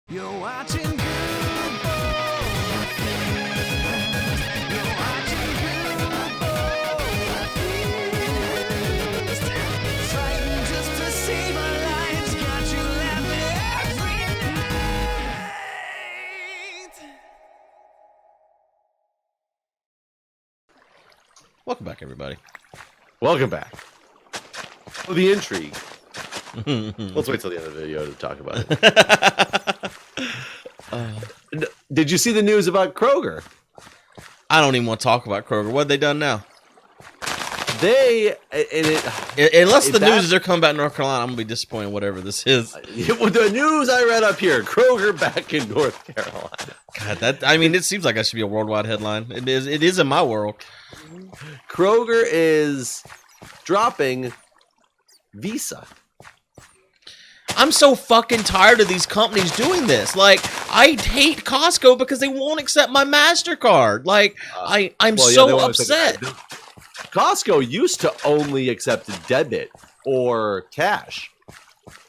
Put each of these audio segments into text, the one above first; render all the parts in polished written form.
You're watching Good Boy Feast. You're watching Good Boy Feast. Fighting just to save our lives. Got you laughing every night. Welcome back, everybody. Welcome back. Oh, the intrigue. Let's wait till the end of the video to talk about it. Did you see the news about Kroger? I don't even want to talk about Kroger. What have they done now? Unless the news is they're coming back to North Carolina, I'm going to be disappointed whatever this is. With the news I read up here, Kroger back in North Carolina. God, it seems like that should be a worldwide headline. It is in my world. Kroger is dropping Visa. I'm so fucking tired of these companies doing this. Like, I hate Costco because they won't accept my MasterCard. Like, I'm so upset. Costco used to only accept debit or cash.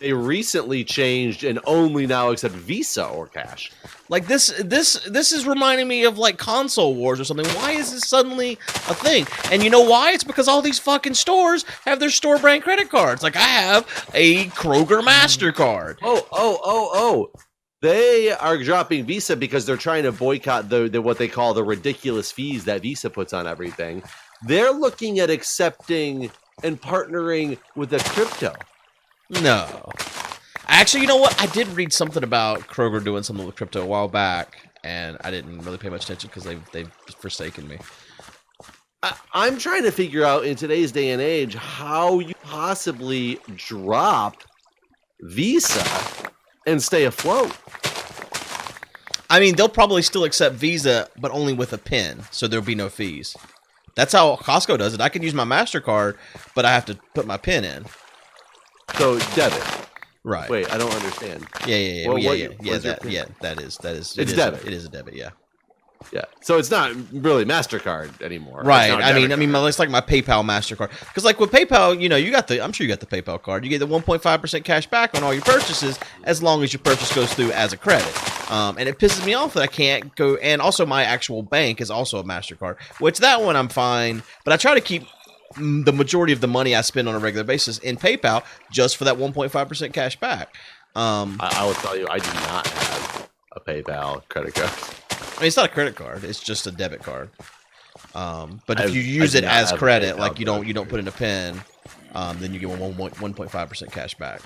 They recently changed and only now accept Visa or cash. Like, this is reminding me of like console wars or something. Why is this suddenly a thing? And you know why? It's because all these fucking stores have their store brand credit cards. Like, I have a Kroger MasterCard. Oh. They are dropping Visa because they're trying to boycott the what they call the ridiculous fees that Visa puts on everything. They're looking at accepting and partnering with a crypto. No. Actually, you know what? I did read something about Kroger doing something with crypto a while back, and I didn't really pay much attention because they've forsaken me. I'm trying to figure out in today's day and age how you possibly drop Visa and stay afloat. I mean, they'll probably still accept Visa, but only with a PIN, so there'll be no fees. That's how Costco does it. I can use my MasterCard, but I have to put my PIN in. So debit. Right. Wait, I don't understand. Yeah. Well, That is. It's debit. It is a debit. Yeah. Yeah. So it's not really MasterCard anymore. Right. I mean, it's like my PayPal MasterCard. Because like with PayPal, I'm sure you got the PayPal card. You get the 1.5% cash back on all your purchases as long as your purchase goes through as a credit. And it pisses me off that I can't go. And also my actual bank is also a MasterCard, which that one I'm fine. But I try to keep the majority of the money I spend on a regular basis in PayPal just for that 1.5% cash back. I will tell you, I do not have a PayPal credit card. I mean, it's not a credit card; it's just a debit card. But if you use it as credit, like you don't put in a PIN, then you get 1.5% cash back.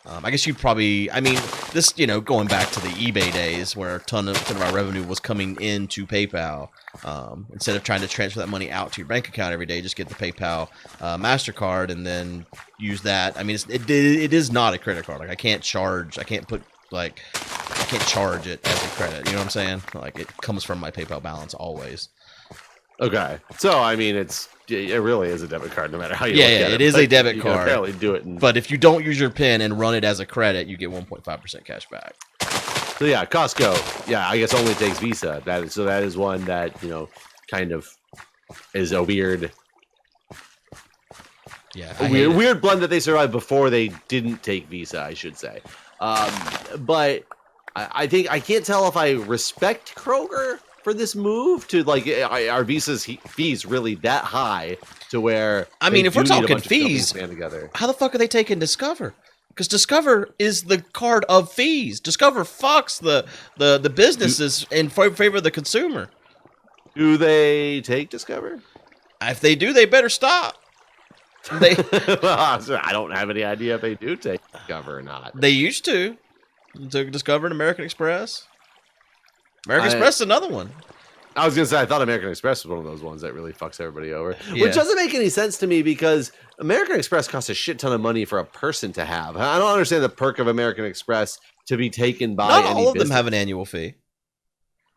I guess you'd probably, this, going back to the eBay days where a ton of our revenue was coming into PayPal. Instead of trying to transfer that money out to your bank account every day, just get the PayPal MasterCard and then use that. I mean, it is not a credit card. Like I can't charge it as a credit. You know what I'm saying? Like it comes from my PayPal balance always. Okay, so I mean, it really is a debit card, no matter how you look at it. It is a debit card. Apparently, do it. But if you don't use your PIN and run it as a credit, you get 1.5% cash back. So yeah, Costco. Yeah, I guess only takes Visa. That is one that kind of is a weird. Yeah, weird blend that they survived before they didn't take Visa, I should say. But I think I can't tell if I respect Kroger for this move to are Visa's fees really that high to where if we're talking fees, together. How the fuck are they taking Discover? Because Discover is the card of fees. Discover fucks the businesses in favor of the consumer. Do they take Discover? If they do, they better stop. I don't have any idea if they do take Discover or not. They used to. Took Discover and American Express. Express is another one. I was going to say, I thought American Express was one of those ones that really fucks everybody over. Yeah. Which doesn't make any sense to me because American Express costs a shit ton of money for a person to have. I don't understand the perk of American Express to be taken by Not any all of business. them have an annual fee.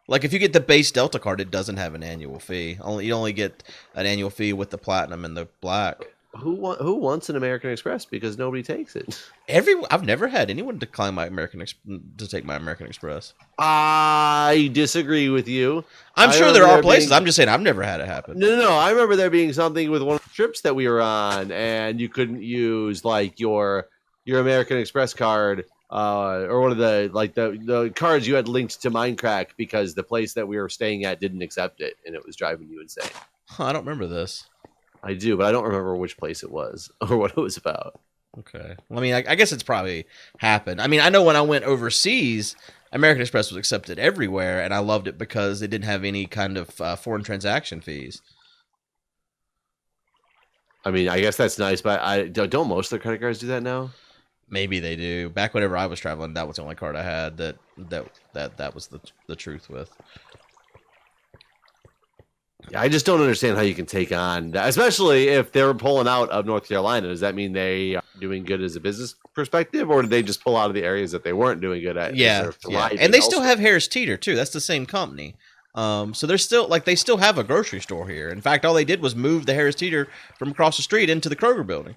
Like if you get the base Delta card, it doesn't have an annual fee. You only get an annual fee with the Platinum and the Black. Who wants an American Express because nobody takes it? I've never had anyone decline to take my American Express. I disagree with you. I'm sure there are places. I'm just saying I've never had it happen. No. I remember there being something with one of the trips that we were on, and you couldn't use like your American Express card or one of the cards you had linked to Mindcrack because the place that we were staying at didn't accept it, and it was driving you insane. Huh, I don't remember this. I do, but I don't remember which place it was or what it was about. Okay. Well, I mean, I guess it's probably happened. I mean, I know when I went overseas, American Express was accepted everywhere, and I loved it because it didn't have any kind of foreign transaction fees. I mean, I guess that's nice, but don't most of the credit cards do that now? Maybe they do. Back whenever I was traveling, that was the only card I had that was the truth with. Yeah, I just don't understand how you can take on that, especially if they were pulling out of North Carolina. Does that mean they are doing good as a business perspective, or did they just pull out of the areas that they weren't doing good at? Yeah. And they still have Harris Teeter too. That's the same company. So they're still they still have a grocery store here. In fact, all they did was move the Harris Teeter from across the street into the Kroger building.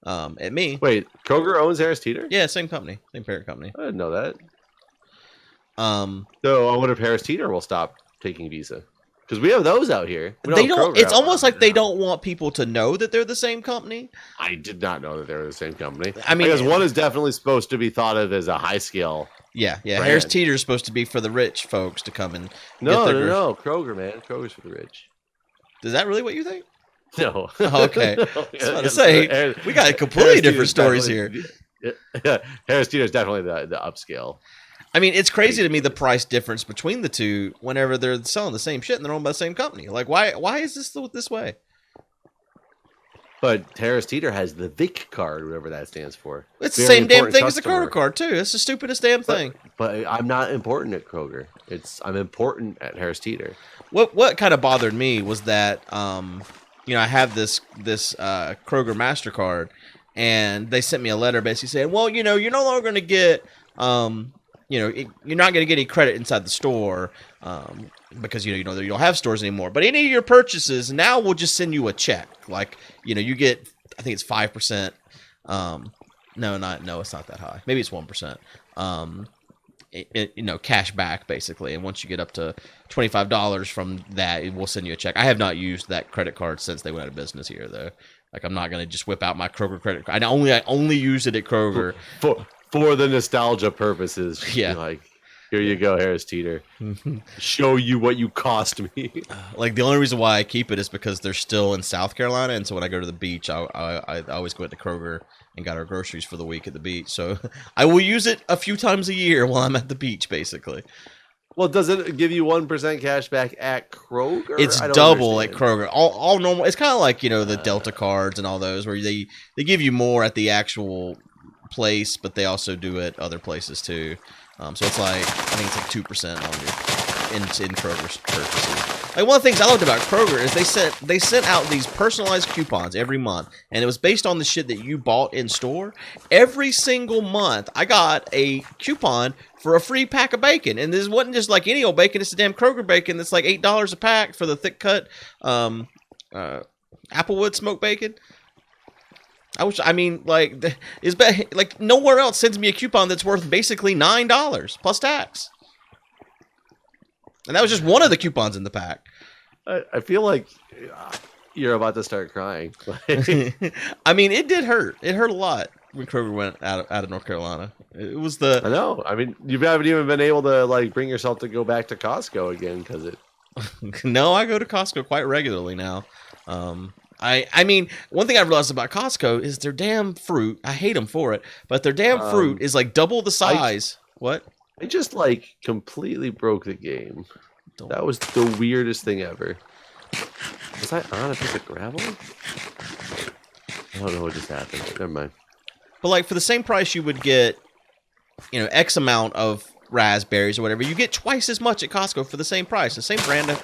At me. Wait, Kroger owns Harris Teeter? Yeah, same company, same parent company. I didn't know that. So I wonder if Harris Teeter will stop taking Visa. Because we have those out here. They don't. It's almost like they don't want people to know that they're the same company. I did not know that they were the same company. I mean, because one is definitely supposed to be thought of as a high scale. Yeah. Brand. Harris Teeter is supposed to be for the rich folks to come and. No. Kroger, man. Kroger's for the rich. Is that really what you think? No. Oh, okay. No. I was about to say we got completely different stories here. Yeah, Harris Teeter is definitely the upscale. I mean, it's crazy to me the price difference between the two whenever they're selling the same shit and they're owned by the same company. Like, why is this way? But Harris Teeter has the Vic card, whatever that stands for. It's the same damn thing as the Kroger card, too. It's the stupidest damn thing. But I'm not important at Kroger. I'm important at Harris Teeter. What kind of bothered me was that, I have this Kroger MasterCard, and they sent me a letter basically saying, well, you're no longer going to get... you're not going to get any credit inside the store because you don't have stores anymore. But any of your purchases now we'll just send you a check. Like you get, I think it's 5%. No, it's not that high. Maybe it's 1%. Cash back basically. And once you get up to $25 from that, it will send you a check. I have not used that credit card since they went out of business here though. Like I'm not going to just whip out my Kroger credit card. I only use it at Kroger. For the nostalgia purposes. Yeah. Like, here you go, Harris Teeter. Show you what you cost me. Like, the only reason why I keep it is because they're still in South Carolina, and so when I go to the beach, I always go into Kroger and got our groceries for the week at the beach. So I will use it a few times a year while I'm at the beach, basically. Well, does it give you 1% cash back at Kroger? It's double at Kroger. All normal. It's kind of like, the Delta cards and all those, where they give you more at the actual place, but they also do it other places too. So it's like, I think it's like 2% on in Kroger's purchases. Like one of the things I loved about Kroger is they sent out these personalized coupons every month, and it was based on the shit that you bought in store. Every single month, I got a coupon for a free pack of bacon, and this wasn't just like any old bacon. It's a damn Kroger bacon that's like $8 a pack for the thick cut Applewood smoked bacon. Nowhere else sends me a coupon that's worth basically $9 plus tax. And that was just one of the coupons in the pack. I feel like you're about to start crying. I mean, it did hurt. It hurt a lot when Kroger went out of North Carolina. It was I know. I mean, you haven't even been able to bring yourself to go back to Costco again because it. No, I go to Costco quite regularly now. I mean, one thing I realized about Costco is their damn fruit. I hate them for it, but their damn fruit is like double the size. What? I just completely broke the game. That was the weirdest thing ever. Was I on a piece of gravel? I don't know what just happened. Never mind. But for the same price you would get, X amount of raspberries or whatever, you get twice as much at Costco for the same price, the same brand of.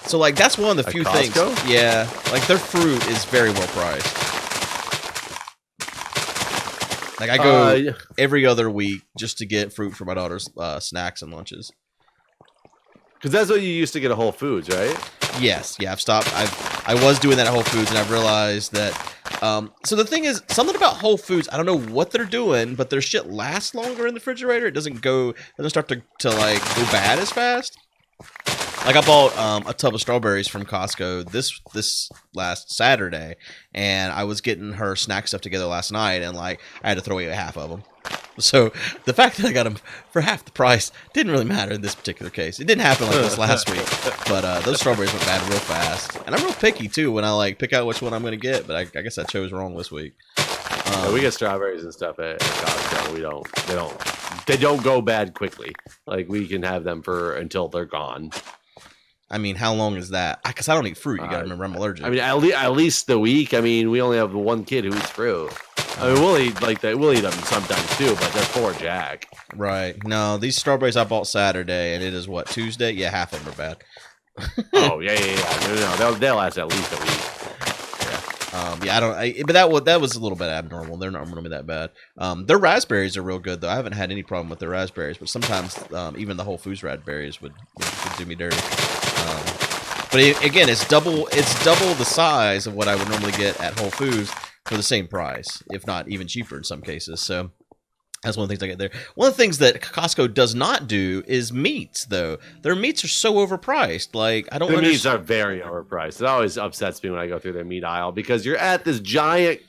So that's one of the few things. Yeah, their fruit is very well priced. I go every other week just to get fruit for my daughter's snacks and lunches. Because that's what you used to get at Whole Foods, right? Yes, yeah, I've stopped. I was doing that at Whole Foods, and I've realized that. So the thing is, something about Whole Foods, I don't know what they're doing, but their shit lasts longer in the refrigerator. It doesn't start to go bad as fast. I bought a tub of strawberries from Costco this last Saturday, and I was getting her snack stuff together last night, and I had to throw away half of them. So the fact that I got them for half the price didn't really matter in this particular case. It didn't happen like this last week, but those strawberries went bad real fast. And I'm real picky too when I like pick out which one I'm going to get. But I guess I chose wrong this week. We get strawberries and stuff at Costco. They don't go bad quickly. Like we can have them for until they're gone. I mean, how long is that? Because I don't eat fruit. You got to remember, I'm allergic. I mean, at least the week. I mean, we only have one kid who eats fruit. I mean, we'll eat like that. We'll eat them sometimes too, but they're poor Jack. Right. No, these strawberries I bought Saturday, and it is what, Tuesday? Yeah, half of them are bad. Oh yeah. No, they'll last at least a week. But that was a little bit abnormal. They're not normally that bad. Their raspberries are real good though. I haven't had any problem with their raspberries, but sometimes even the Whole Foods raspberries would do me dirty. But again, it's double the size of what I would normally get at Whole Foods for the same price, if not even cheaper in some cases. So that's one of the things I get there. One of the things that Costco does not do is meats, though. Their meats are so overpriced. Like I don't. Their meats are very overpriced. It always upsets me when I go through their meat aisle because you're at this giant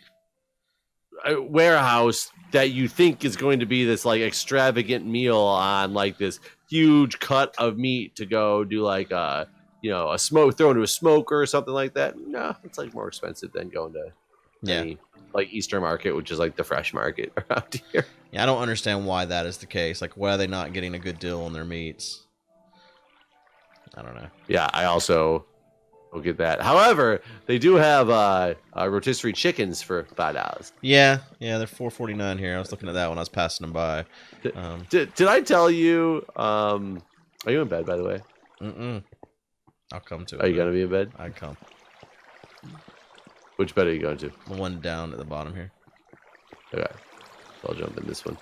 warehouse that you think is going to be this like extravagant meal on like this huge cut of meat to go do like a smoke, throw into a smoker or something like that. No, it's like more expensive than going to any, like Easter Market, which is like the fresh market around here. Yeah, I don't understand why that is the case. Like, why are they not getting a good deal on their meats? I don't know. Yeah, I also will get that. However, they do have rotisserie chickens for $5. Yeah, they're $4.49 here. I was looking at that when I was passing them by. Did I tell you? Are you in bed, by the way? I'll come to it. Are you gonna be in bed? I come. Which bed are you going to? The one down at the bottom here. Okay. I'll jump in this one.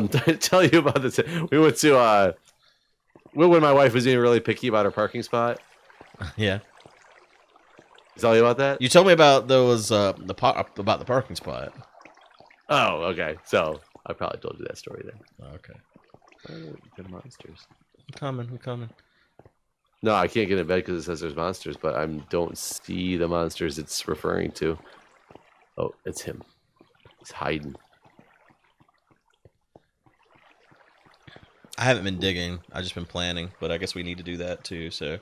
To tell you about this, we went to when my wife was being really picky about her parking spot. Yeah. Tell you about that? You told me about those about the parking spot. Oh, okay. So I probably told you that story then. Okay. Good monsters. I'm coming. No, I can't get in bed because it says there's monsters, but I don't see the monsters it's referring to. Oh, it's him. He's hiding. I haven't been digging. I've just been planning, but I guess we need to do that too, so.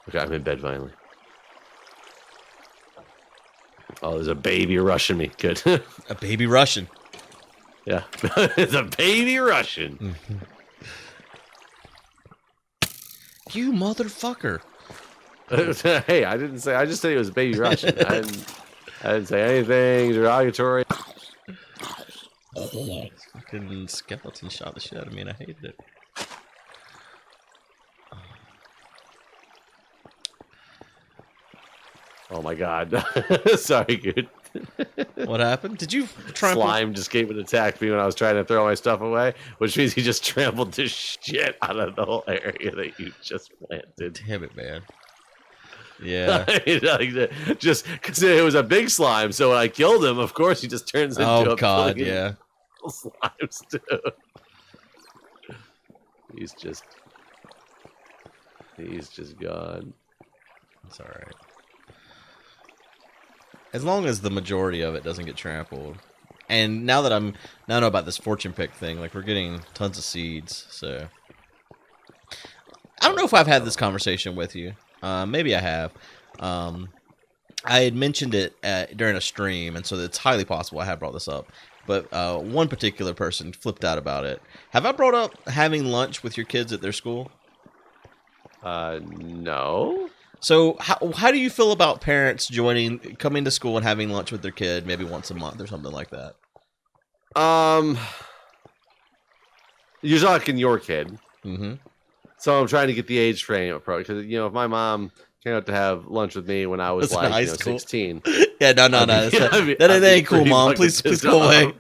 Okay, I'm in bed finally. Oh, there's a baby rushing me. Good. A baby Russian. Yeah. It's a baby Russian. You motherfucker. Hey, I didn't say. I just said he was a baby Russian. I didn't say anything derogatory. Fucking skeleton shot the shit out of me, and I hated it. Oh my god. Sorry, Guude. What happened? Did you trample? Slime just came and attacked me when I was trying to throw my stuff away, which means he just trampled the shit out of the whole area that you just planted. Damn it, man. Yeah. Just because it was a big slime, so when I killed him, of course he just turns into a god, billion yeah. slimes too. He's just gone. It's all right. As long as the majority of it doesn't get trampled. And now that I know about this fortune pick thing, like we're getting tons of seeds, so I don't know if I've had this conversation with you. Maybe I have. I had mentioned it during a stream, and so it's highly possible I have brought this up. But one particular person flipped out about it. Have I brought up having lunch with your kids at their school? No. So how do you feel about parents coming to school and having lunch with their kid maybe once a month or something like that? You're talking your kid. Mm-hmm. So I'm trying to get the age frame approach because if my mom came out to have lunch with me when I was like 16. Yeah, no. That ain't cool, Mom. Please go away.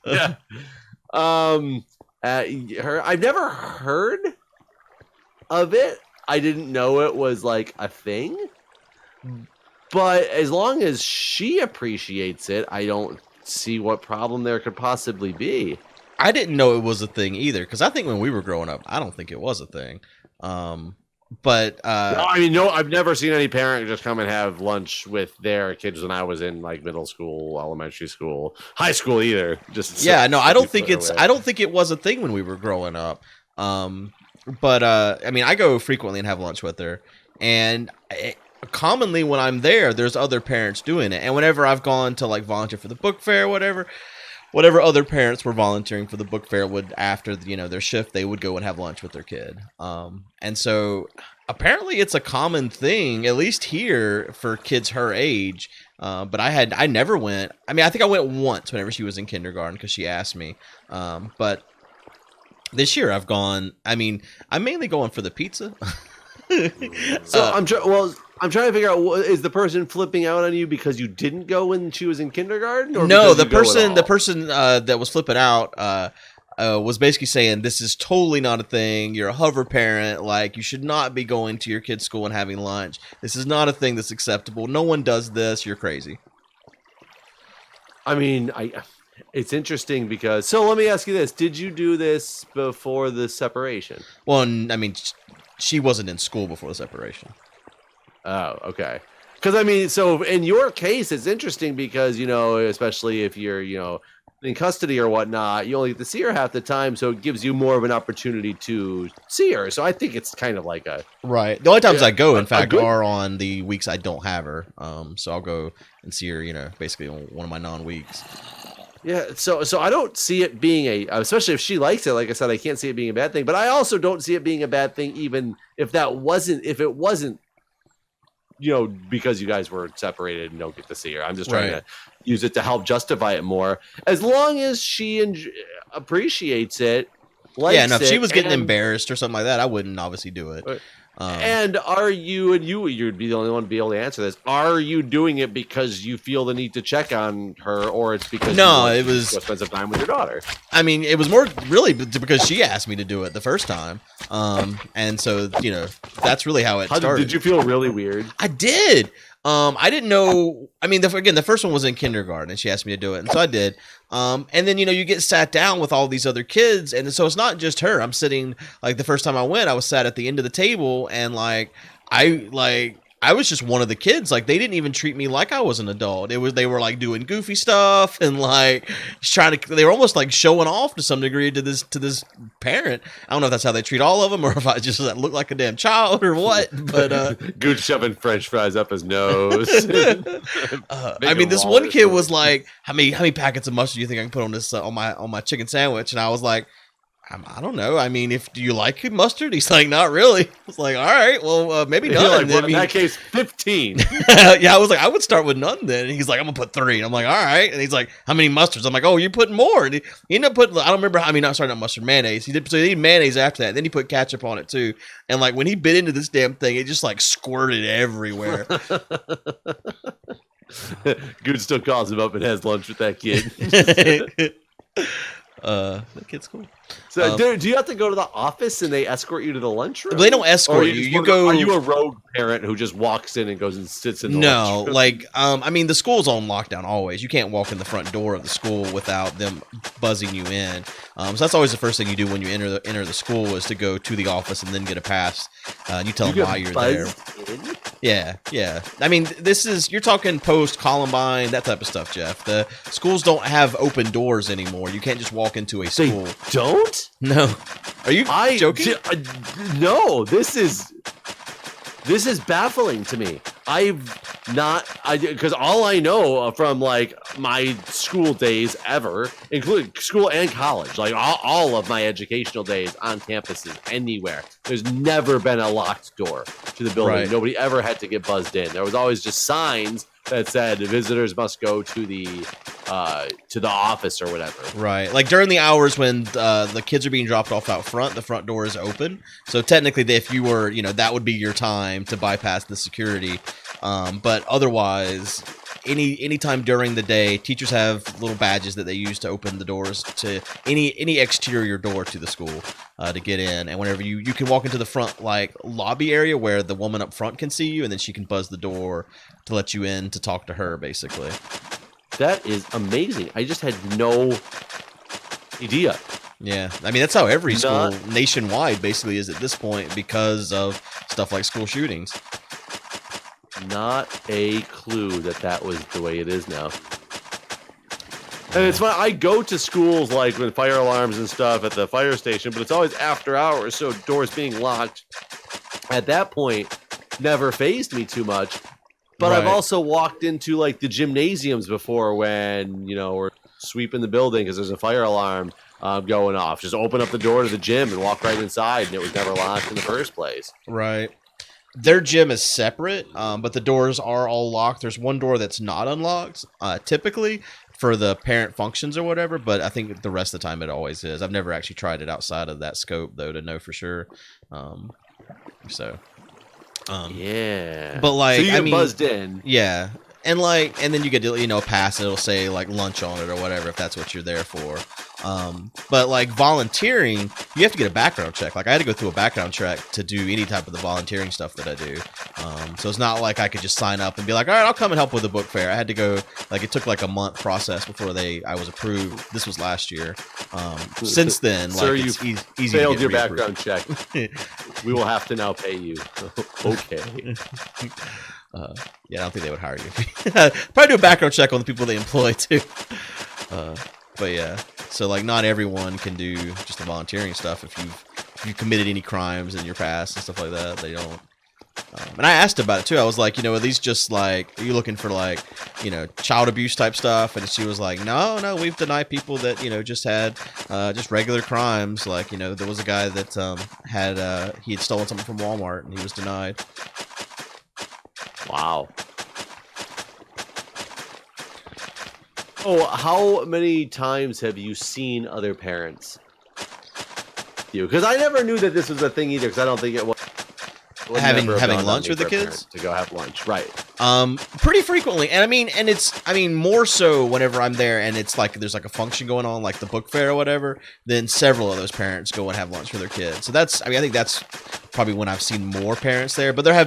Yeah. I've never heard of it. I didn't know it was like a thing. But as long as she appreciates it, I don't see what problem there could possibly be. I didn't know it was a thing either, because I think when we were growing up, I don't think it was a thing. But I mean, no, I've never seen any parent just come and have lunch with their kids when I was in like middle school, elementary school, high school either. Just yeah, no, I don't think it was a thing when we were growing up. But I mean, I go frequently and have lunch with her, and commonly when I'm there, there's other parents doing it. And whenever I've gone to like volunteer for the book fair, whatever other parents were volunteering for the book fair would, after their shift, they would go and have lunch with their kid. And so apparently it's a common thing, at least here, for kids her age. But I never went. I mean, I think I went once whenever she was in kindergarten because she asked me. But this year I've gone. I mean, I'm mainly going for the pizza. So I'm trying to figure out, is the person flipping out on you because you didn't go when she was in kindergarten? Or no, the person that was flipping out was basically saying this is totally not a thing. You're a hover parent. Like, you should not be going to your kid's school and having lunch. This is not a thing that's acceptable. No one does this. You're crazy. I mean, it's interesting because, so let me ask you this. Did you do this before the separation? Well, I mean, she wasn't in school before the separation. Oh, okay. Because, I mean, so in your case, it's interesting because, especially if you're, in custody or whatnot, you only get to see her half the time. So it gives you more of an opportunity to see her. So I think it's kind of like a... Right. The only times I go, in fact, are on the weeks I don't have her. So I'll go and see her, basically on one of my non-weeks. Yeah, so I don't see it being especially if she likes it. Like I said, I can't see it being a bad thing, but I also don't see it being a bad thing, even if it wasn't, because you guys were separated and don't get to see her. I'm just trying to use it to help justify it more, as long as she appreciates it. If she was getting embarrassed or something like that, I wouldn't obviously do it. And are you, and you'd be the only one to be able to answer this, are you doing it because you feel the need to check on her, or it's because it was to spend some time with your daughter? I mean, it was more really because she asked me to do it the first time. And so, that's really how it started. Did you feel really weird? I did. I didn't know. I mean, the first one was in kindergarten, and she asked me to do it, and so I did. And then you get sat down with all these other kids, and so it's not just her. I'm sitting, like, the first time I went, I was sat at the end of the table, and I was just one of the kids. Like, they didn't even treat me like I was an adult. They were like doing goofy stuff and like they were almost like showing off to some degree to this parent. I don't know if that's how they treat all of them, or if I just look like a damn child or what. But Guude shoving French fries up his nose. I mean, this one kid was like, "How many packets of mustard do you think I can put on this on my chicken sandwich?" And I was like, I don't know. I mean, do you like mustard? He's like, not really. I was like, all right, well, maybe none. In that case, 15. Yeah, I was like, I would start with none then. And he's like, I'm going to put 3. And I'm like, all right. And he's like, how many mustards? I'm like, oh, you're putting more. And he ended up putting, I don't remember how, not mustard, mayonnaise. He did mayonnaise after that. And then he put ketchup on it too. And like, when he bit into this damn thing, it just like squirted everywhere. Guude still calls him up and has lunch with that kid. That kid's cool. So, do you have to go to the office and they escort you to the lunchroom? They don't escort you. You go. Are you a rogue parent who just walks in and goes and sits in the lunchroom? No, like, I mean, the school's on lockdown always. You can't walk in the front door of the school without them buzzing you in. So that's always the first thing you do when you enter the school is to go to the office and then get a pass. And you tell them why you're there. Yeah. I mean, you're talking post Columbine, that type of stuff, Jeff. The schools don't have open doors anymore. You can't just walk into a school. They don't? No. Are you joking? No, this is baffling to me. Because all I know from like my school days ever, including school and college, like all of my educational days on campuses anywhere, there's never been a locked door to the building. Right. Nobody ever had to get buzzed in. There was always just signs that said visitors must go to the office or whatever. Right. Like during the hours when the kids are being dropped off out front, the front door is open. So technically, if you were, that would be your time to bypass the security. But otherwise, any time during the day, teachers have little badges that they use to open the doors to any exterior door to the school to get in. And whenever you can walk into the front like lobby area where the woman up front can see you, and then she can buzz the door to let you in to talk to her, basically. That is amazing. I just had no idea. Yeah, I mean that's how every school nationwide basically is at this point because of stuff like school shootings. Not a clue that was the way it is now. And it's fun. I go to schools like with fire alarms and stuff at the fire station, but it's always after hours, so doors being locked. At that point, never fazed me too much. But I've also walked into like the gymnasiums before when, we're sweeping the building because there's a fire alarm going off. Just open up the door to the gym and walk right inside, and it was never locked in the first place. Right. Their gym is separate, but the doors are all locked. There's one door that's not unlocked, typically for the parent functions or whatever, but I think the rest of the time it always is. I've never actually tried it outside of that scope, though, to know for sure. Yeah. But like, so you get buzzed in. Yeah. And like, and then you get, a pass, it'll say like lunch on it or whatever, if that's what you're there for. But like volunteering, you have to get a background check. Like I had to go through a background check to do any type of the volunteering stuff that I do. So it's not like I could just sign up and be like, all right, I'll come and help with the book fair. I had to go, like it took like a month process before I was approved. This was last year. Since then, Sir, like it's easy failed to your get background check. We will have to now pay you. Okay. Yeah, I don't think they would hire you. Probably do a background check on the people they employ too. But yeah, so like not everyone can do just the volunteering stuff. If you committed any crimes in your past and stuff like that, they don't. And I asked about it too. I was like, are these just like, are you looking for like, child abuse type stuff? And she was like, no, we've denied people that, just had just regular crimes. Like, there was a guy that he had stolen something from Walmart and he was denied. Wow. Oh, how many times have you seen other parents? Because I never knew that this was a thing either. Because I don't think it was. Having lunch with the kids to go have lunch, right? Pretty frequently, and I mean more so whenever I'm there, and it's like there's like a function going on, like the book fair or whatever. Then several of those parents go and have lunch with their kids. So I think that's probably when I've seen more parents there. But there has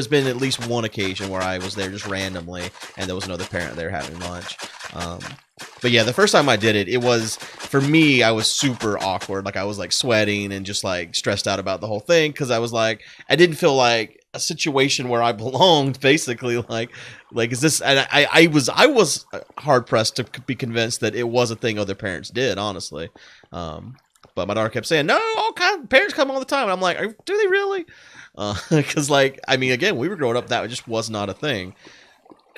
been at least one occasion where I was there just randomly, and there was another parent there having lunch. But yeah, the first time I did it, it was, for me, I was super awkward. Like I was like sweating and just like stressed out about the whole thing. Cause I was like, I didn't feel like a situation where I belonged, basically. Like is this, and I was hard pressed to be convinced that it was a thing other parents did, honestly. But my daughter kept saying, no, all kinds of parents come all the time. And I'm like, do they really? Cause like, I mean, again, we were growing up, that just was not a thing.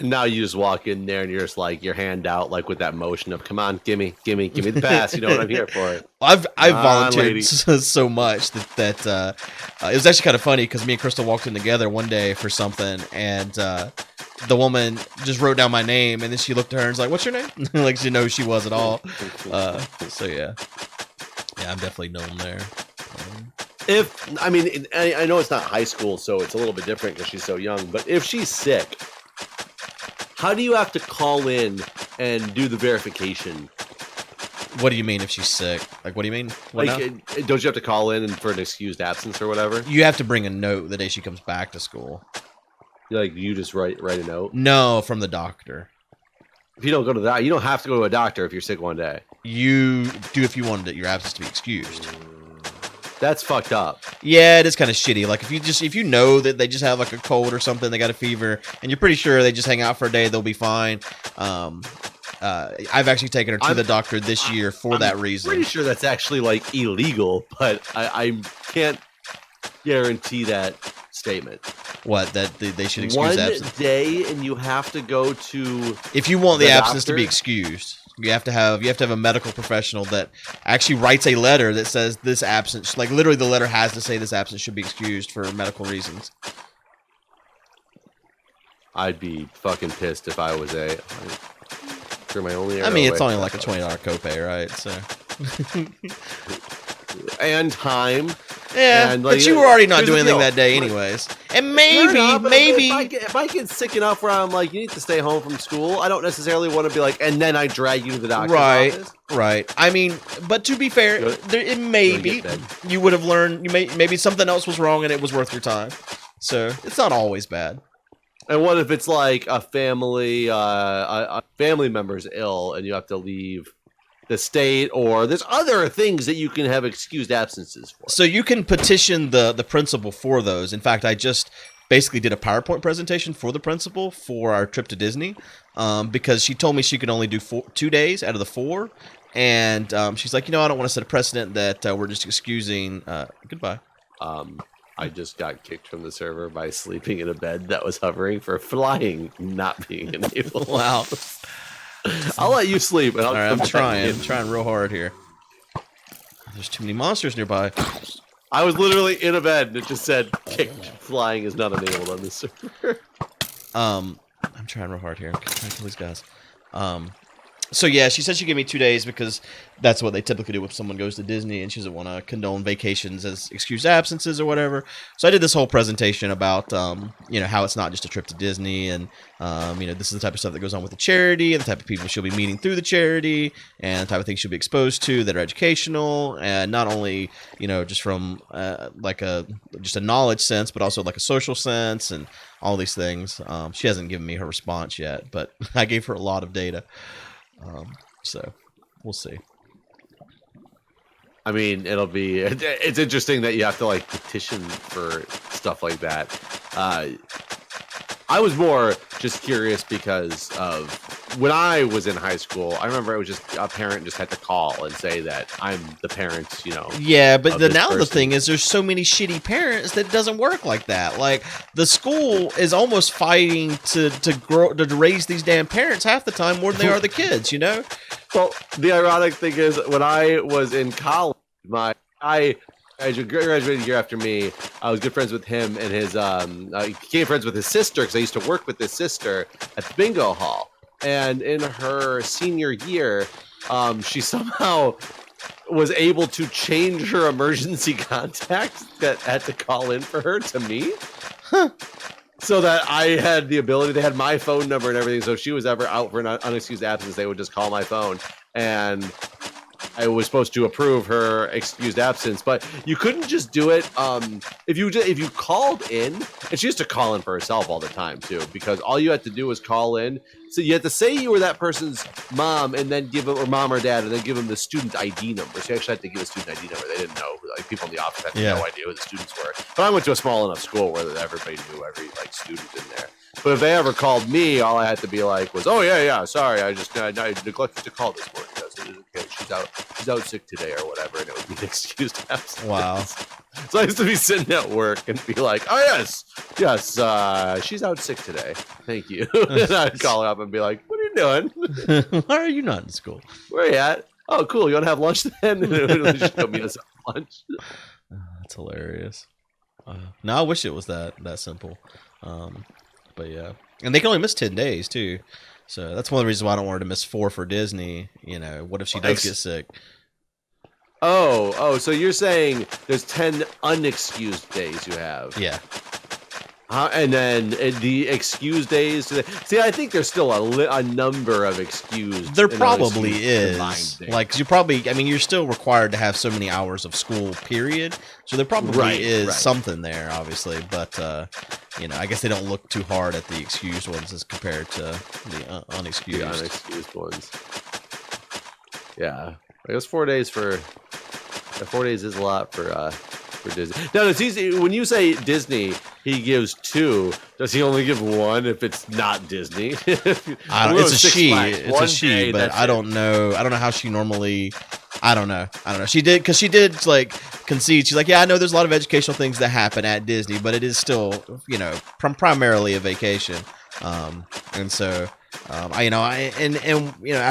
And now you just walk in there and you're just like your hand out, like with that motion of, come on, give me the pass. You know what I'm here for. I've volunteered so much that it was actually kind of funny because me and Crystal walked in together one day for something, and the woman just wrote down my name, and then she looked at her and was like, "What's your name?" Like she didn't know who she was at all. So yeah, I'm definitely known there. I know it's not high school, so it's a little bit different because she's so young. But if she's sick, how do you have to call in and do the verification? What do you mean if she's sick? Like, what do you mean? Don't you have to call in for an excused absence or whatever? You have to bring a note the day she comes back to school. Like, you just write a note? No, from the doctor. If you don't go to that, you don't have to go to a doctor if you're sick one day. You do if you wanted your absence to be excused. That's fucked up. Yeah, it is kind of shitty. Like if you know that they just have like a cold or something, they got a fever, and you're pretty sure they just hang out for a day, they'll be fine. I've actually taken her to the doctor this year for that reason. I'm pretty sure that's actually like illegal, but I can't guarantee that statement. What, that they should excuse absence? 1 day, and you have to go to. If you want the absence to be excused, you have to have a medical professional that actually writes a letter that says this absence, like literally the letter has to say this absence should be excused for medical reasons. I'd be fucking pissed if I was for my only. I mean, it's only like a $20 copay, right? So. And time. Yeah, and but you were already not doing anything that day anyways. And maybe if I get sick enough where I'm like, you need to stay home from school, I don't necessarily want to be like, and then I drag you to the doctor's office. Right. I mean, but to be fair, it may be you would have learned. Maybe something else was wrong and it was worth your time. So it's not always bad. And what if it's like a family member's ill and you have to leave the state, or there's other things that you can have excused absences for. So you can petition the principal for those. In fact, I just basically did a PowerPoint presentation for the principal for our trip to Disney, because she told me she could only do 2 days out of the 4. And she's like, I don't want to set a precedent that we're just excusing. Goodbye. I just got kicked from the server by sleeping in a bed that was hovering for flying not being enabled. Wow. I'll let you sleep. And All right, I'm trying real hard here. There's too many monsters nearby. I was literally in a bed and it just said kicked. Flying is not enabled on this server. I'm trying real hard here. I'm trying to kill these guys. So yeah, she said she'd give me 2 days because that's what they typically do if someone goes to Disney, and she doesn't want to condone vacations as excused absences or whatever. So I did this whole presentation about, how it's not just a trip to Disney, and this is the type of stuff that goes on with the charity, and the type of people she'll be meeting through the charity, and the type of things she'll be exposed to that are educational, and not only just from just a knowledge sense, but also like a social sense and all these things. She hasn't given me her response yet, but I gave her a lot of data. So we'll see. I mean, it's interesting that you have to petition for stuff like that. I was more just curious because of when I was in high school. I remember it was just a parent just had to call and say that I'm the parent, Yeah, but the thing is there's so many shitty parents that it doesn't work like that. Like the school is almost fighting to raise these damn parents half the time more than they are the kids, Well, the ironic thing is when I was in college, I graduated a year after me. I was good friends with him and his I became friends with his sister because I used to work with his sister at the bingo hall. And in her senior year, she somehow was able to change her emergency contact that had to call in for her to me. Huh. So that I had the ability, they had my phone number and everything. So if she was ever out for an unexcused absence, they would just call my phone. And I was supposed to approve her excused absence, but you couldn't just do it if you called in, and she used to call in for herself all the time too, because all you had to do was call in. So you had to say you were that person's mom, and then give them, or mom or dad, and then give them the student ID number. So you actually had to give a student ID number. They didn't know, people in the office had no idea who the students were. But I went to a small enough school where everybody knew every student in there. But if they ever called me, all I had to be like was, "Oh yeah, sorry, I neglected to call this morning. Okay, she's out sick today or whatever," and it would be an excused absence. Wow. So I used to be sitting at work and be like, "Oh yes, she's out sick today. Thank you." And I'd call her up and be like, "What are you doing? Why are you not in school? Where are you at? Oh, cool. You want to have lunch then?" And it would just go meet us at lunch. That's hilarious. No, I wish it was that simple. But yeah, and they can only miss 10 days too. So that's one of the reasons why I don't want her to miss 4 for Disney. What if she does get sick? Oh, so you're saying there's 10 unexcused days you have? Yeah. And then the excused days. See, I think there's still a number of excused. There probably is. Cause you're still required to have so many hours of school, period. So there probably is something there, obviously. But, I guess they don't look too hard at the excused ones as compared to the unexcused. The unexcused ones. Yeah. I guess 4 days 4 days is a lot for Disney. Now, it's easy when you say Disney. He gives 2. Does he only give 1 if it's not Disney? It's a she. It's a she, but I don't know. I don't know how she normally. I don't know. She did concede. She's like, yeah, I know there's a lot of educational things that happen at Disney, but it is still, primarily a vacation. And so. After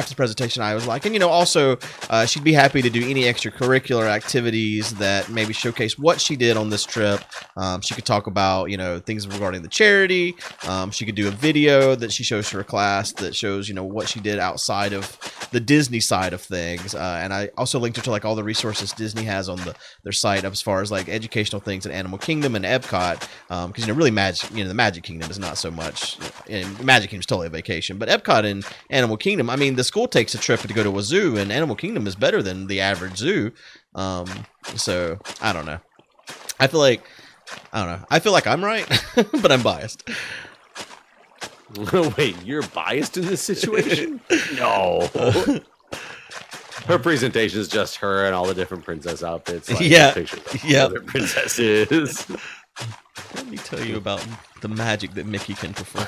the presentation, I was like, also, she'd be happy to do any extracurricular activities that maybe showcase what she did on this trip. She could talk about, things regarding the charity. She could do a video that she shows to her class that shows, what she did outside of the Disney side of things. And I also linked her to all the resources Disney has on their site as far as educational things at Animal Kingdom and Epcot. Because really the Magic Kingdom is not so much. Magic Kingdom is totally a vacation. But Epcot and Animal Kingdom, the school takes a trip to go to a zoo, and Animal Kingdom is better than the average zoo. So I don't know. I feel like I'm right, but I'm biased. Wait, you're biased in this situation? No. Her presentation is just her and all the different princess outfits. Like, Yeah. pictures of Yep. other princesses. Let me tell you about the magic that Mickey can perform.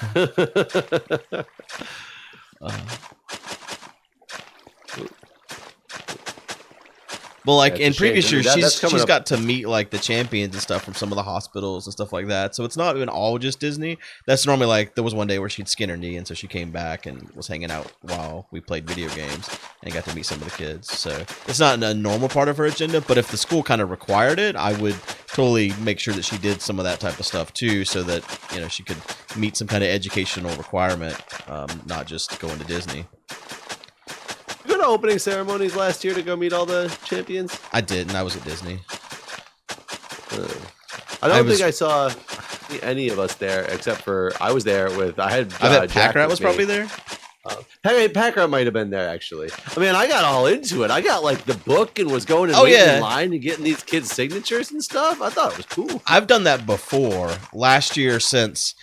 Well, like in previous years, she's got to meet like the champions and stuff from some of the hospitals and stuff like that. So it's not even all just Disney. That's normally like there was one day where she'd skin her knee, and so she came back and was hanging out while we played video games and got to meet some of the kids. So it's not a normal part of her agenda, but if the school kind of required it, I would totally make sure that she did some of that type of stuff too, so that she could meet some kind of educational requirement, not just going to Disney. You go to opening ceremonies last year to go meet all the champions? I did, and I was at Disney. I don't think I saw any of us there, except for I was there with. I bet Packrat was probably there. Packrat might have been there actually. I mean, I got all into it. I got like the book and was going and waiting in line and getting these kids' signatures and stuff. I thought it was cool. I've done that before. Last year, since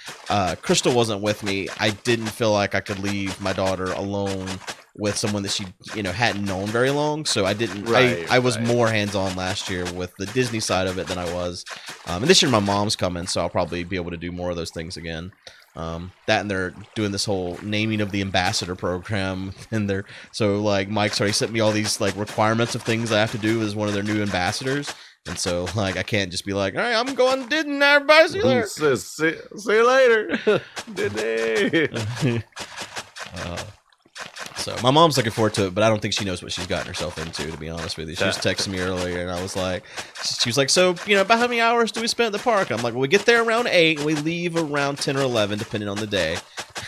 Crystal wasn't with me, I didn't feel like I could leave my daughter alone with someone that she hadn't known very long, so I didn't. I was more hands-on last year with the Disney side of it than I was. And this year my mom's coming, so I'll probably be able to do more of those things again. That, and they're doing this whole naming of the ambassador program, and like Mike's already sent me all these like requirements of things I have to do as one of their new ambassadors. And so, like, I can't just be like, all right, I'm going to Disney, everybody. See you later. See you later. Disney. So my mom's looking forward to it, but I don't think she knows what she's gotten herself into, to be honest with you. She was texting me earlier, and I was like, she was like, so, about how many hours do we spend at the park? I'm like, well, we get there around 8, and we leave around 10 or 11, depending on the day.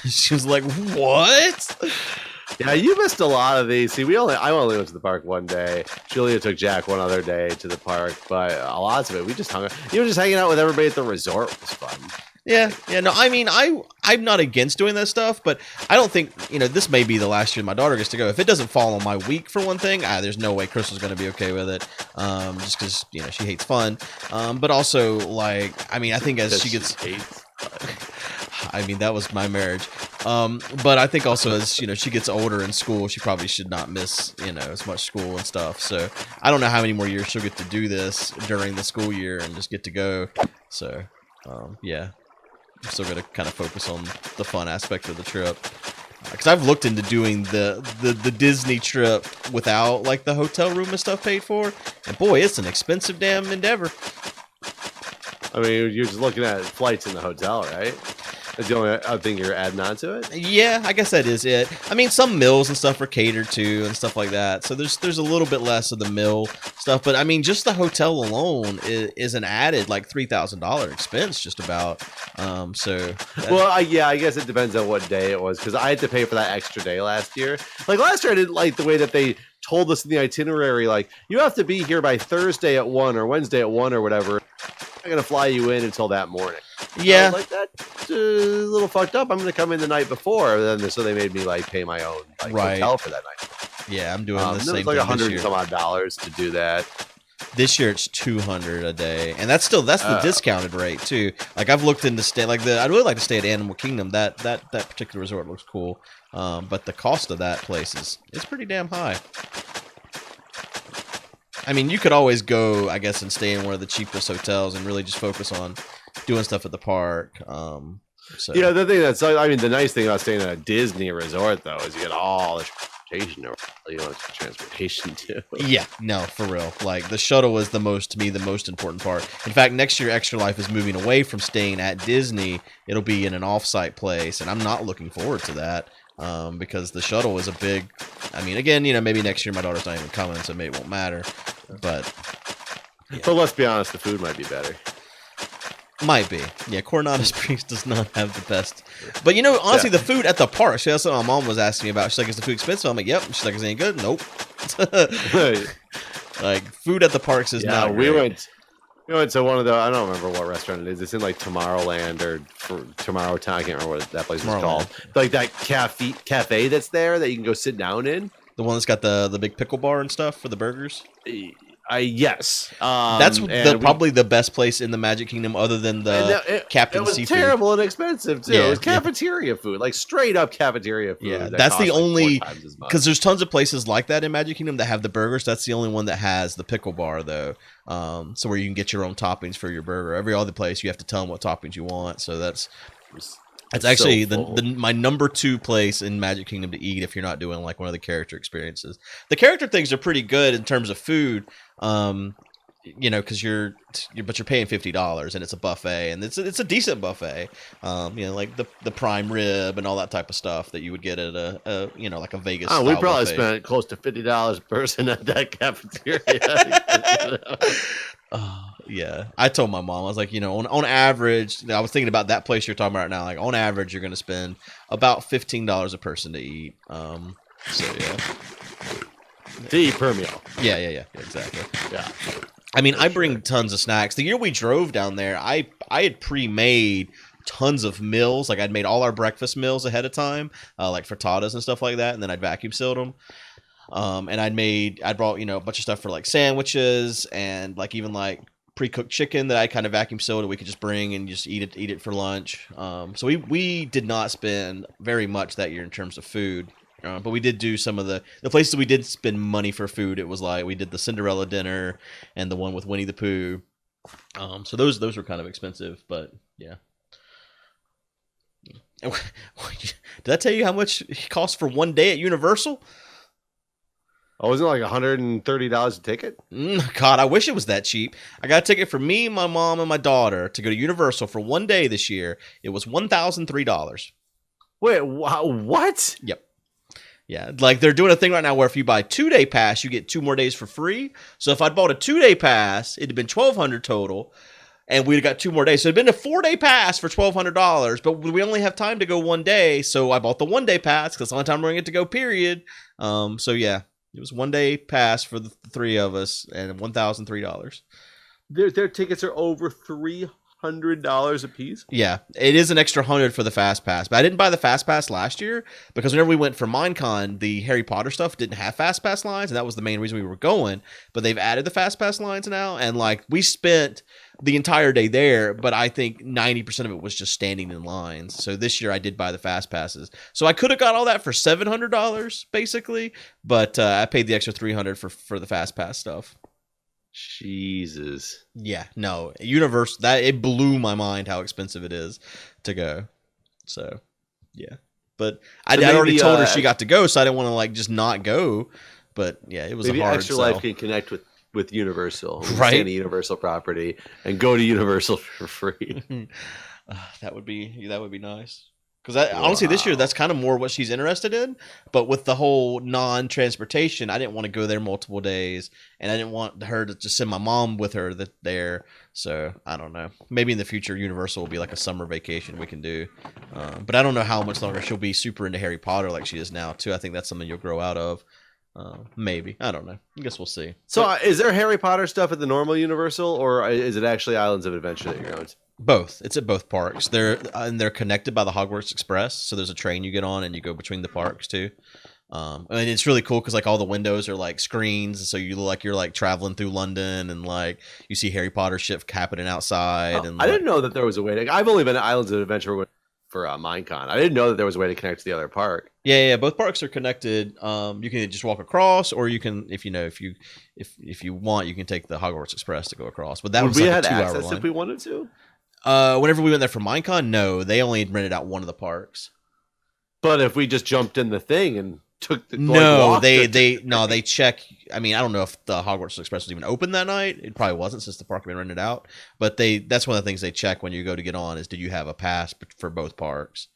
She was like, what? Yeah, you missed a lot of these. See, I only went to the park one day. Julia took Jack one other day to the park, but a lot of it, we just hung out. Just hanging out with everybody at the resort was fun. Yeah, no, I mean, I'm not against doing that stuff, but I don't think, this may be the last year my daughter gets to go. If it doesn't fall on my week for one thing, there's no way Crystal's going to be okay with it, just because, she hates fun. But also, like, I mean, I think as she gets... I mean, that was my marriage. But I think also as, she gets older in school, she probably should not miss, as much school and stuff. So I don't know how many more years she'll get to do this during the school year and just get to go. So, yeah. I'm still going to kind of focus on the fun aspect of the trip. Because I've looked into doing the Disney trip without, like, the hotel room and stuff paid for. And, boy, it's an expensive damn endeavor. I mean, you're just looking at flights in the hotel, right? That's the only thing you're adding on to it? Yeah, I guess that is it. I mean, some meals and stuff are catered to and stuff like that. So there's a little bit less of the meal stuff. But, I mean, just the hotel alone is an added, like, $3,000 expense just about. Well, I guess it depends on what day it was. Because I had to pay for that extra day last year. Like, last year I didn't like the way that they told us in the itinerary, like, you have to be here by Thursday at 1 or Wednesday at 1 or whatever. I'm going to fly you in until that morning. Yeah. Like, that's a little fucked up. I'm going to come in the night before. So they made me, like, pay my own hotel for that night. Yeah, I'm doing the same thing. It was like $100 and some odd dollars to do that. This year it's $200 a day, and that's the discounted rate too. Like I've looked into I'd really like to stay at Animal Kingdom. That particular resort looks cool, but the cost of that place is pretty damn high. I mean, you could always go, I guess, and stay in one of the cheapest hotels and really just focus on doing stuff at the park. Yeah, the thing the nice thing about staying at a Disney resort though is you get all the transportation too. Yeah, no, for real. Like the shuttle is the most important part. In fact, next year Extra Life is moving away from staying at Disney. It'll be in an off-site place, and I'm not looking forward to that. Because the shuttle is a big. I mean, again, maybe next year my daughter's not even coming, so maybe it won't matter. But let's be honest, the food might be better. Might be. Yeah, Coronado Springs does not have the best. But honestly, the food at the park. So that's what my mom was asking me about. She's like, "Is the food expensive?" I'm like, "Yep." She's like, "Is it any good?" Nope. Like food at the parks is not. We went to one of the. I don't remember what restaurant it is. It's in like Tomorrowland or Tomorrow Town. I can't remember what that place is called. Like that cafe that's there that you can go sit down in. The one that's got the big pickle bar and stuff for the burgers. Yes. That's probably the best place in the Magic Kingdom, other than the Captain It was Seafood. terrible and expensive too. Yeah, it was cafeteria food, like straight up cafeteria food. Yeah, that that's the cost, like, only 4 times as much. because there's tons of places like that in Magic Kingdom that have the burgers. That's the only one that has the pickle bar though. So where you can get your own toppings for your burger. Every other place you have to tell them what toppings you want. So that's actually my number 2 place in Magic Kingdom to eat if you're not doing like one of the character experiences. The character things are pretty good in terms of food. Because you're paying $50 and it's a buffet, and it's a decent buffet. Like the prime rib and all that type of stuff that you would get at a like a Vegas. Oh, we probably buffet. spent close to $50 a person at that cafeteria. Yeah, I told my mom, I was like, on average, I was thinking about that place you're talking about right now. Like on average, you're going to spend about $15 a person to eat. So yeah. To eat per meal. Yeah, exactly. Yeah. I mean, I bring tons of snacks. The year we drove down there, I had pre-made tons of meals. Like I'd made all our breakfast meals ahead of time, like frittatas and stuff like that, and then I'd vacuum sealed them. And I brought a bunch of stuff for like sandwiches and like even like pre-cooked chicken that I kind of vacuum sealed and we could just bring and just eat it for lunch. So we did not spend very much that year in terms of food. But we did do some of the places we did spend money for food. It was like we did the Cinderella dinner and the one with Winnie the Pooh. So those were kind of expensive, but yeah. Did I tell you how much it cost for one day at Universal? Oh, wasn't it like $130 a ticket? God, I wish it was that cheap. I got a ticket for me, my mom, and my daughter to go to Universal for one day this year. It was $1,003. Wait, what? Yep. Yeah, like they're doing a thing right now where if you buy 2-day pass, you get 2 more days for free. So if I'd bought a 2-day pass, it'd have been $1,200 total, and we'd have got 2 more days. So it'd been a 4-day pass for $1,200, but we only have time to go one day. So I bought the 1-day pass because it's the only time we're going to get to go, period. So yeah, it was 1-day pass for the 3 of us and $1,003. Their tickets are over $300 a piece. Yeah, it is an extra $100 for the fast pass, but I didn't buy the fast pass last year because whenever we went for Minecon, the Harry Potter stuff didn't have fast pass lines, and that was the main reason we were going. But they've added the fast pass lines now, and like we spent the entire day there, but I think 90% of it was just standing in lines. So this year I did buy the fast passes, so I could have got all that for $700 basically, but I paid the extra $300 for the fast pass stuff. Jesus. Yeah, no, Universal, that it blew my mind how expensive it is to go. So, yeah. But I already told her she got to go, so I didn't want to like just not go. But yeah, it was maybe a hard Extra sell. Life can connect with Universal, right? Stay on the Universal property and go to Universal for free. That would be nice. Because honestly, this year, that's kind of more what she's interested in. But with the whole non-transportation, I didn't want to go there multiple days. And I didn't want her to just send my mom with her there. So, I don't know. Maybe in the future, Universal will be like a summer vacation we can do. But I don't know how much longer she'll be super into Harry Potter like she is now, too. I think that's something you'll grow out of. Maybe. I don't know. I guess we'll see. So, is there Harry Potter stuff at the normal Universal? Or is it actually Islands of Adventure that you're going to? Both. It's at both parks. They're connected by the Hogwarts Express, so there's a train you get on and you go between the parks too. And it's really cool because like all the windows are like screens, so you look like you're like traveling through London and like you see Harry Potter shit happening outside. Oh, and I didn't know that there was a way to. I've only been to Islands of Adventure for Minecon. I didn't know that there was a way to connect to the other park. Yeah. Both parks are connected. You can just walk across, or you can, if you want, you can take the Hogwarts Express to go across. But that was like a 2-hour access line. If we wanted to. Whenever we went there for Minecon, no, they only rented out one of the parks. But if we just jumped in the thing and took the they check. I mean, I don't know if the Hogwarts Express was even open that night. It probably wasn't since the park had been rented out. But that's one of the things they check when you go to get on is did you have a pass for both parks?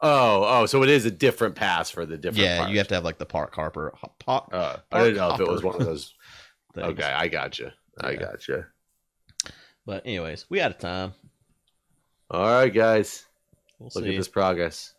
Oh, so it is a different pass for the different. Yeah, parks. you have to have like the park hopper. I didn't know if it was one of those. things. Okay, I gotcha. But anyways, we out of time. All right, guys. We'll Look see. at this progress.